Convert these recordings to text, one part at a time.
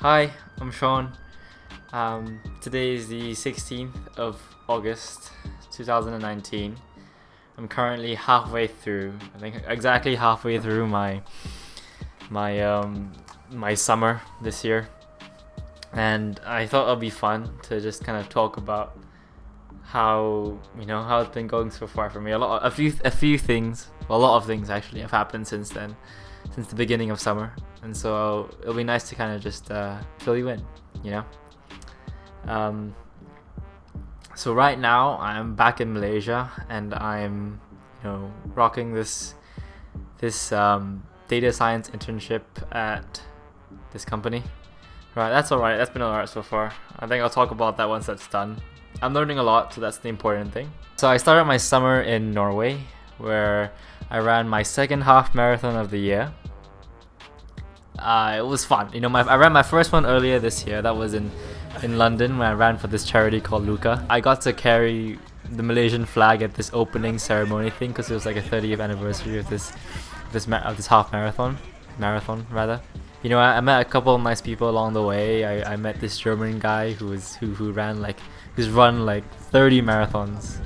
Hi, I'm Sean. Today is the 16th of August 2019. I'm currently halfway through, I think exactly halfway through my summer this year. And I thought it'd be fun to just kind of talk about how it's been going so far for me. A lot of things actually have happened since then, since the beginning of summer, and so it'll be nice to kind of just fill you in, you know. So right now I'm back in Malaysia, and I'm rocking this data science internship at this company. Right, that's alright. That's been alright so far. I think I'll talk about that once that's done. I'm learning a lot, so that's the important thing. So I started my summer in Norway, where I ran my second half marathon of the year. It was fun. I ran my first one earlier this year. That was in London, when I ran for this charity called Luca. I got to carry the Malaysian flag at this opening ceremony thing because it was like a 30th anniversary of this half marathon. I met a couple of nice people along the way. I met this German guy who's run like 30 marathons,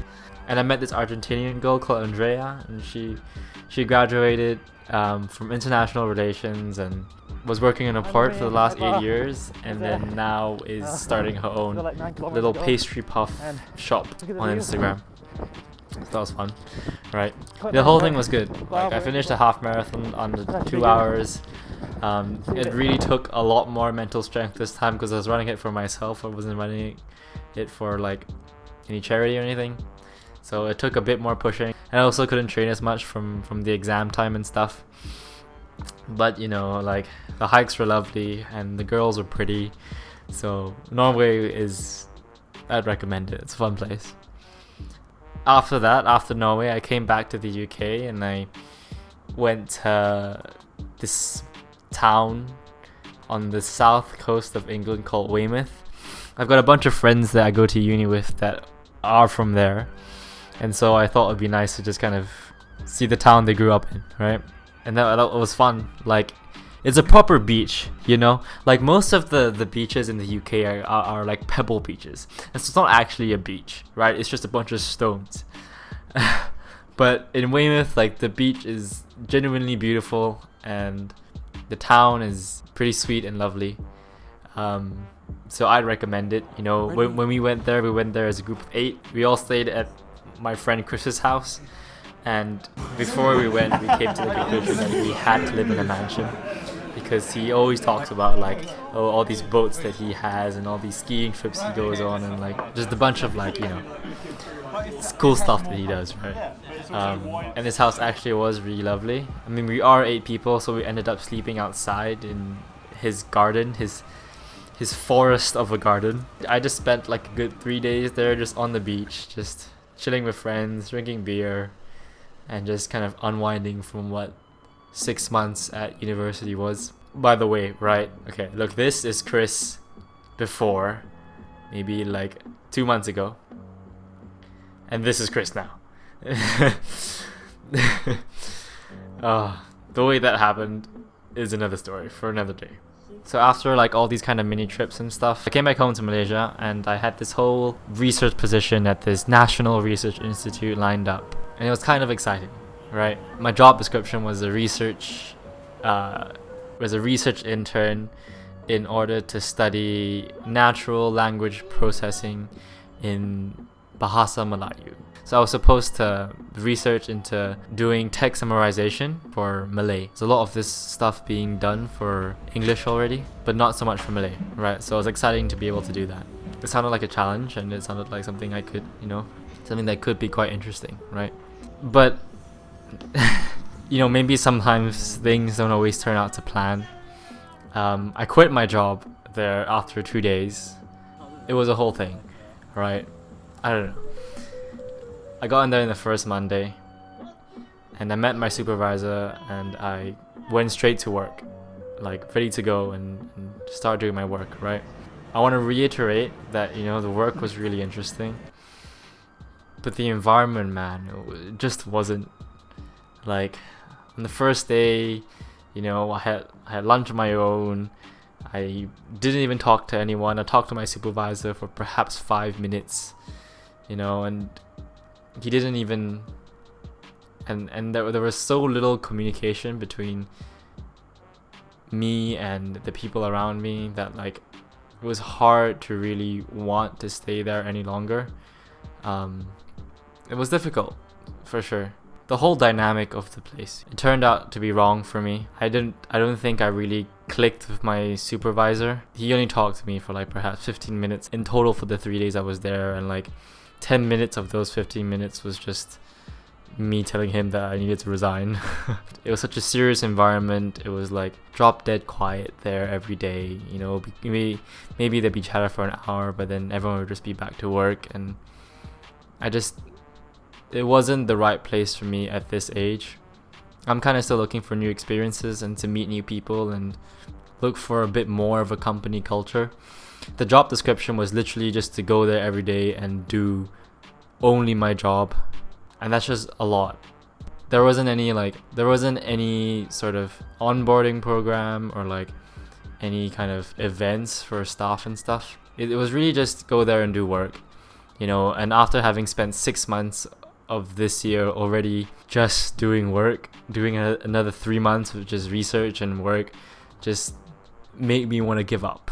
and I met this Argentinian girl called Andrea, and she graduated from international relations and was working in a port for the last 8 years, and then now is starting her own little pastry puff shop on Instagram. So that was fun, right? The whole thing was good. Like, I finished a half marathon under 2 hours. It really took a lot more mental strength this time because I was running it for myself. I wasn't running it for like any charity or anything. So it took a bit more pushing. And I also couldn't train as much from the exam time and stuff. But like, the hikes were lovely and the girls were pretty. So I'd recommend it. It's a fun place. After Norway, I came back to the UK and I went to this town on the south coast of England called Weymouth. I've got a bunch of friends that I go to uni with that are from there, and so I thought it'd be nice to just kind of see the town they grew up in, right? And that was fun. Like, it's a proper beach, like most of the beaches in the UK are like pebble beaches, and so it's not actually a beach, right? It's just a bunch of stones. But in Weymouth, like, the beach is genuinely beautiful and the town is pretty sweet and lovely. So I'd recommend it. When we went there as a group of 8. We all stayed at my friend Chris's house, and before we went, we came to the conclusion that we had to live in a mansion, because he always talks about like, all these boats that he has and all these skiing trips he goes on, and like just a bunch of like cool stuff that he does, right? And his house actually was really lovely. I mean, we are 8 people, so we ended up sleeping outside in his garden, his forest of a garden. I just spent like a good 3 days there, just on the beach, just chilling with friends, drinking beer, and just kind of unwinding from what 6 months at university was. By the way, right? Okay, look, this is Chris before, maybe like 2 months ago. And this is Chris now. The way that happened is another story for another day. So after like all these kind of mini trips and stuff, I came back home to Malaysia, and I had this whole research position at this National Research Institute lined up, and it was kind of exciting, right? My job description was a research intern in order to study natural language processing in Bahasa Melayu. So I was supposed to research into doing text summarization for Malay. There's a lot of this stuff being done for English already, but not so much for Malay, right? So it was exciting to be able to do that. It sounded like a challenge, and it sounded like something I could, something that could be quite interesting, right? But, maybe sometimes things don't always turn out to plan. I quit my job there after 2 days. It was a whole thing, right? I don't know. I got in there in the first Monday, and I met my supervisor, and I went straight to work, like ready to go and start doing my work, right? I want to reiterate that, the work was really interesting, but the environment, man, it just wasn't. Like, on the first day, I had lunch on my own. I didn't even talk to anyone. I talked to my supervisor for perhaps 5 minutes, and he didn't even, and there was so little communication between me and the people around me that like it was hard to really want to stay there any longer. It was difficult, for sure. The whole dynamic of the place, it turned out to be wrong for me. I don't think I really clicked with my supervisor. He only talked to me for like perhaps 15 minutes in total for the 3 days I was there, and like 10 minutes of those 15 minutes was just me telling him that I needed to resign. It was such a serious environment. It was like drop dead quiet there every day. Maybe there'd be chatter for an hour, but then everyone would just be back to work, and it wasn't the right place for me at this age. I'm kind of still looking for new experiences and to meet new people and look for a bit more of a company culture. The job description was literally just to go there every day and do only my job, and that's just a lot. There wasn't any sort of onboarding program or like any kind of events for staff and stuff. It was really just go there and do work, and after having spent 6 months of this year already just doing work, doing another 3 months of just research and work just made me want to give up.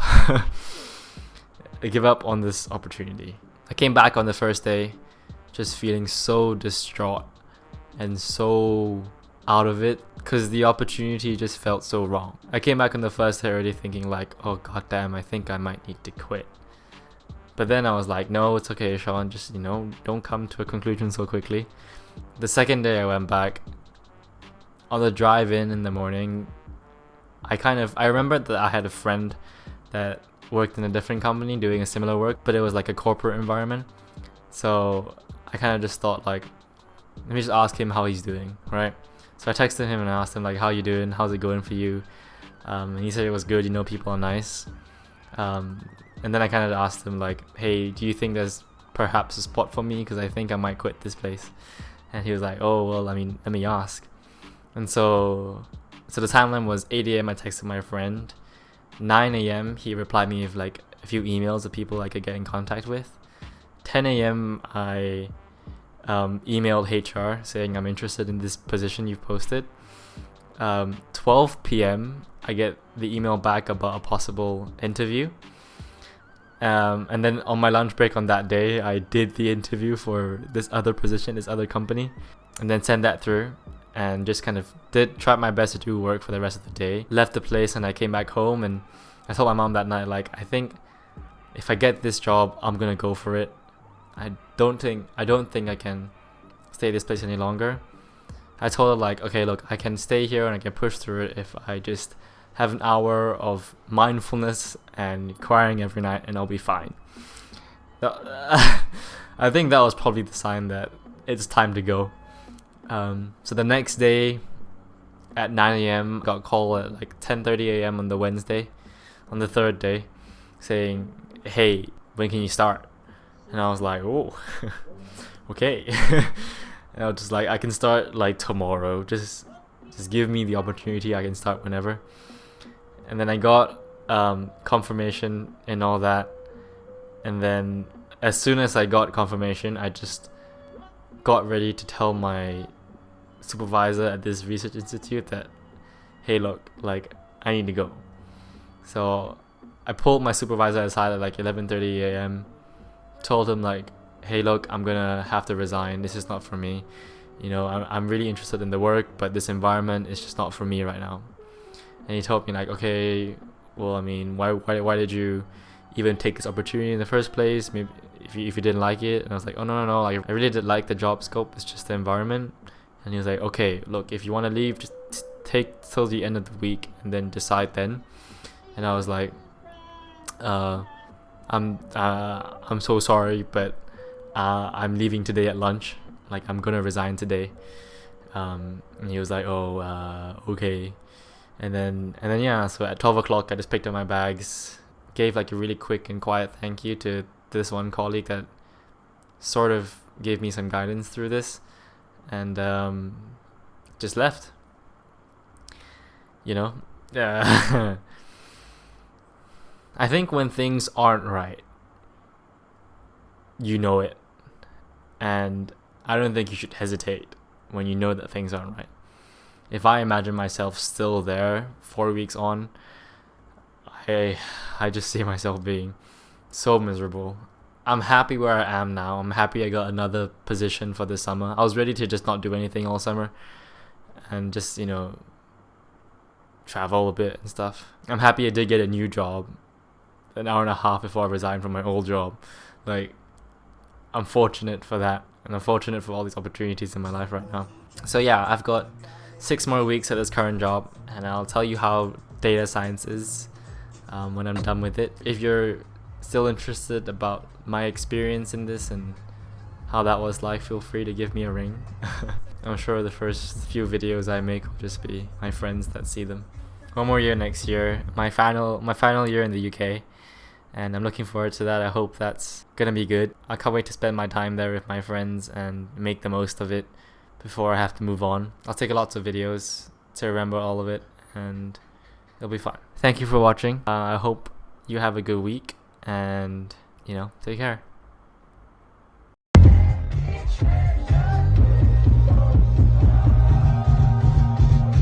Give up on this opportunity. I came back on the first day just feeling so distraught and so out of it because the opportunity just felt so wrong. I came back on the first day already thinking like, oh goddamn, I think I might need to quit. But then I was like, no, it's okay, Sean, just, don't come to a conclusion so quickly. The second day I went back, on the drive in the morning, I remembered that I had a friend that worked in a different company doing a similar work, but it was like a corporate environment. So I kind of just thought like, let me just ask him how he's doing, right? So I texted him and I asked him like, how you doing? How's it going for you? And he said it was good, people are nice. And then I kind of asked him like, hey, do you think there's perhaps a spot for me? Because I think I might quit this place. And he was like, oh, well, I mean, let me ask. And so the timeline was 8 a.m. I texted my friend. 9 a.m. he replied me with like a few emails of people I could get in contact with. 10 a.m. I emailed HR saying I'm interested in this position you've posted. 12 p.m. I get the email back about a possible interview. And then on my lunch break on that day, I did the interview for this other position, this other company, and then sent that through and just kind of tried my best to do work for the rest of the day. Left the place and I came back home and I told my mom that night, like, I think if I get this job, I'm gonna go for it. I don't think I can stay this place any longer. I told her like, okay, look, I can stay here and I can push through it if I just have an hour of mindfulness and crying every night and I'll be fine. I think that was probably the sign that it's time to go. So the next day at 9 a.m. got called at like 10:30 a.m. on the Wednesday, on the third day, saying, hey, when can you start? And I was like, oh, okay. And I was just like, I can start like tomorrow. Just give me the opportunity. I can start whenever. And then I got confirmation and all that. And then as soon as I got confirmation, I just got ready to tell my supervisor at this research institute that, hey, look, like, I need to go. So I pulled my supervisor aside at like 11:30 a.m. Told him like, hey, look, I'm gonna have to resign. This is not for me. I'm really interested in the work, but this environment is just not for me right now. And he told me like, okay, well, I mean, why did you even take this opportunity in the first place? Maybe if you didn't like it. And I was like, oh no, like I really did like the job scope. It's just the environment. And he was like, okay, look, if you want to leave, just take till the end of the week and then decide then. And I was like, I'm so sorry, but I'm leaving today at lunch. Like, I'm gonna resign today. And he was like, oh, okay. And then yeah, so at 12 o'clock I just picked up my bags, gave like a really quick and quiet thank you to this one colleague that sort of gave me some guidance through this, and just left. I think when things aren't right, you know it. And I don't think you should hesitate when you know that things aren't right. If I imagine myself still there 4 weeks on, I just see myself being so miserable. I'm happy where I am now. I'm happy I got another position for this summer. I was ready to just not do anything all summer and just, travel a bit and stuff. I'm happy I did get a new job an hour and a half before I resigned from my old job. Like, I'm fortunate for that, and I'm fortunate for all these opportunities in my life right now. So yeah, I've got 6 more weeks at this current job, and I'll tell you how data science is when I'm done with it. If you're still interested about my experience in this and how that was like, feel free to give me a ring. I'm sure the first few videos I make will just be my friends that see them. One more year next year, my final year in the UK, and I'm looking forward to that. I hope that's gonna be good. I can't wait to spend my time there with my friends and make the most of it before I have to move on. I'll take lots of videos to remember all of it, and it'll be fun. Thank you for watching. I hope you have a good week, and take care.